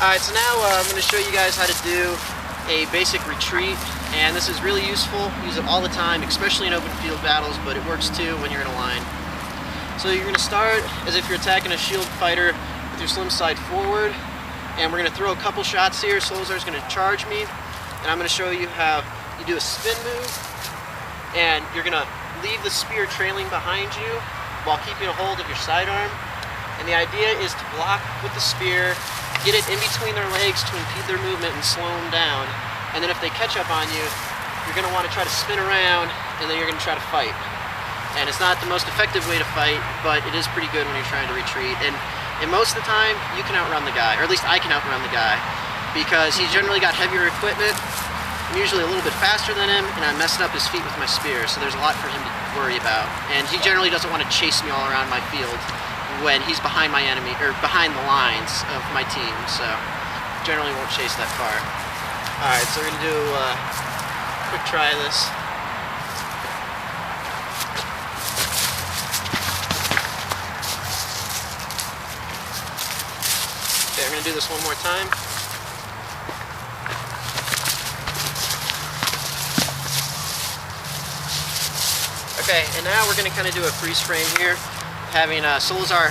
Alright, so now I'm going to show you guys how to do a basic retreat, and this is really useful. Use it all the time, especially in open field battles, but it works too when you're in a line. So you're going to start as if you're attacking a shield fighter with your slim side forward, and we're going to throw a couple shots here. Solusar is going to charge me, and I'm going to show you how you do a spin move, and you're going to leave the spear trailing behind you while keeping a hold of your sidearm. And the idea is to block with the spear, get it in between their legs to impede their movement and slow them down. And then if they catch up on you, you're going to want to try to spin around, and then you're going to try to fight. And it's not the most effective way to fight, but it is pretty good when you're trying to retreat. And most of the time, you can outrun the guy, or at least I can outrun the guy, because he's generally got heavier equipment. I'm usually a little bit faster than him, and I'm messing up his feet with my spear, so there's a lot for him to worry about. And he generally doesn't want to chase me all around my field when he's behind my enemy, or behind the lines of my team, so generally won't chase that far. Alright, so we're going to do a quick try of this. Okay, we're going to do this one more time. Okay, and now we're going to kind of do a freeze frame here. Having Solusar,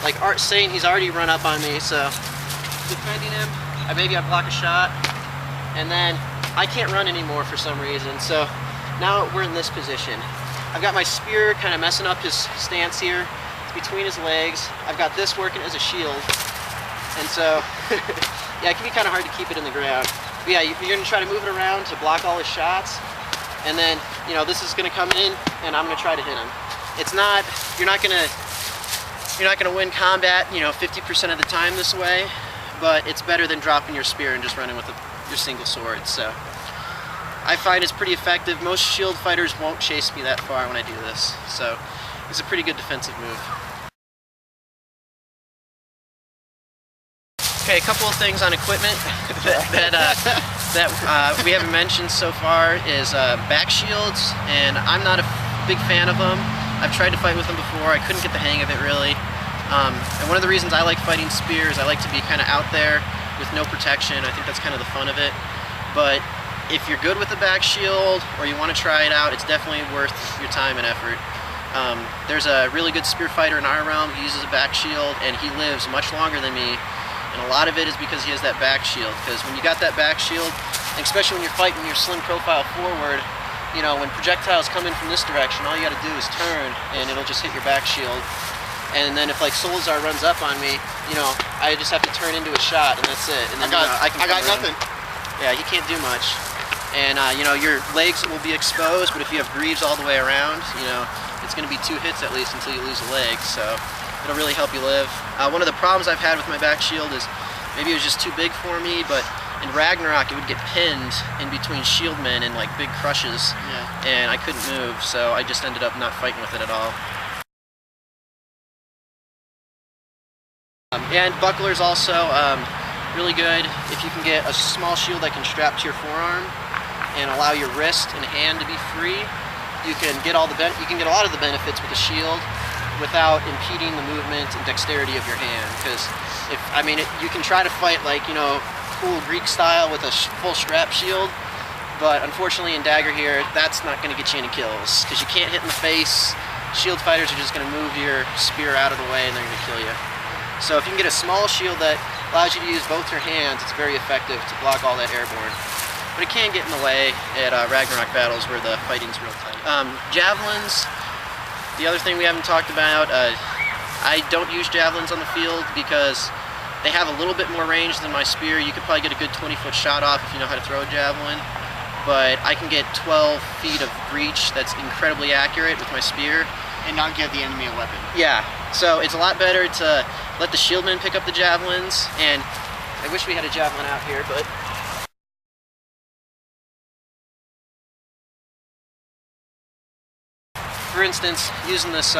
like Art saying, he's already run up on me, so defending him, maybe I block a shot, and then I can't run anymore for some reason, so now we're in this position. I've got my spear kind of messing up his stance here. It's between his legs. I've got this working as a shield, and so yeah, it can be kind of hard to keep it in the ground. But yeah, you're going to try to move it around to block all his shots, and then, you know, this is going to come in, and I'm going to try to hit him. It's not, you're not gonna win combat, you know, 50% of the time this way, but it's better than dropping your spear and just running with your single sword. So I find it's pretty effective. Most shield fighters won't chase me that far when I do this, so it's a pretty good defensive move. Okay, a couple of things on equipment that we haven't mentioned so far is back shields, and I'm not a big fan of them. I've tried to fight with them before. I couldn't get the hang of it really. And one of the reasons I like fighting spears, I like to be kind of out there with no protection. I think that's kind of the fun of it. But if you're good with the back shield or you want to try it out, it's definitely worth your time and effort. There's a really good spear fighter in our realm who uses a back shield, and he lives much longer than me. And a lot of it is because he has that back shield. Because when you got that back shield, especially when you're fighting your slim profile forward, you know, when projectiles come in from this direction, all you gotta do is turn, and it'll just hit your back shield. And then if, like, Solusar runs up on me, you know, I just have to turn into a shot, and that's it. And then I got nothing. Yeah, he can't do much. And, you know, your legs will be exposed, but if you have greaves all the way around, you know, it's gonna be 2 hits at least until you lose a leg, so it'll really help you live. One of the problems I've had with my back shield is maybe it was just too big for me, but in Ragnarok, it would get pinned in between shield men in like big crushes, and I couldn't move, so I just ended up not fighting with it at all. And bucklers also really good if you can get a small shield that can strap to your forearm and allow your wrist and hand to be free. You can get a lot of the benefits with a shield without impeding the movement and dexterity of your hand. Because you can try to fight like, you know, cool Greek style with a full strap shield, but unfortunately in Dagorhir, that's not going to get you any kills because you can't hit in the face. Shield fighters are just going to move your spear out of the way and they're going to kill you. So if you can get a small shield that allows you to use both your hands, it's very effective to block all that airborne. But it can get in the way at Ragnarok battles where the fighting's real tight. Javelins, the other thing we haven't talked about, I don't use javelins on the field because they have a little bit more range than my spear. You could probably get a good 20-foot shot off if you know how to throw a javelin. But I can get 12 feet of reach that's incredibly accurate with my spear. And not give the enemy a weapon. Yeah, so it's a lot better to let the shieldmen pick up the javelins. And I wish we had a javelin out here, but... For instance, using this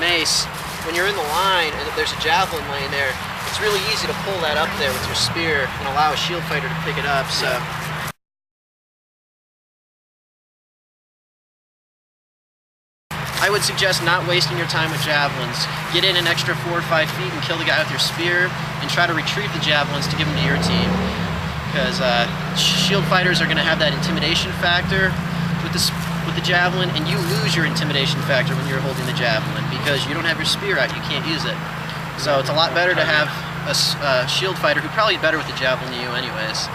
mace, when you're in the line and there's a javelin laying there, it's really easy to pull that up there with your spear and allow a shield fighter to pick it up. So I would suggest not wasting your time with javelins. Get in an extra 4 or 5 feet and kill the guy with your spear, and try to retrieve the javelins to give them to your team. Because shield fighters are going to have that intimidation factor with the javelin, and you lose your intimidation factor when you're holding the javelin because you don't have your spear out, you can't use it. So it's a lot better to have a shield fighter who probably is better with the javelin than you anyways.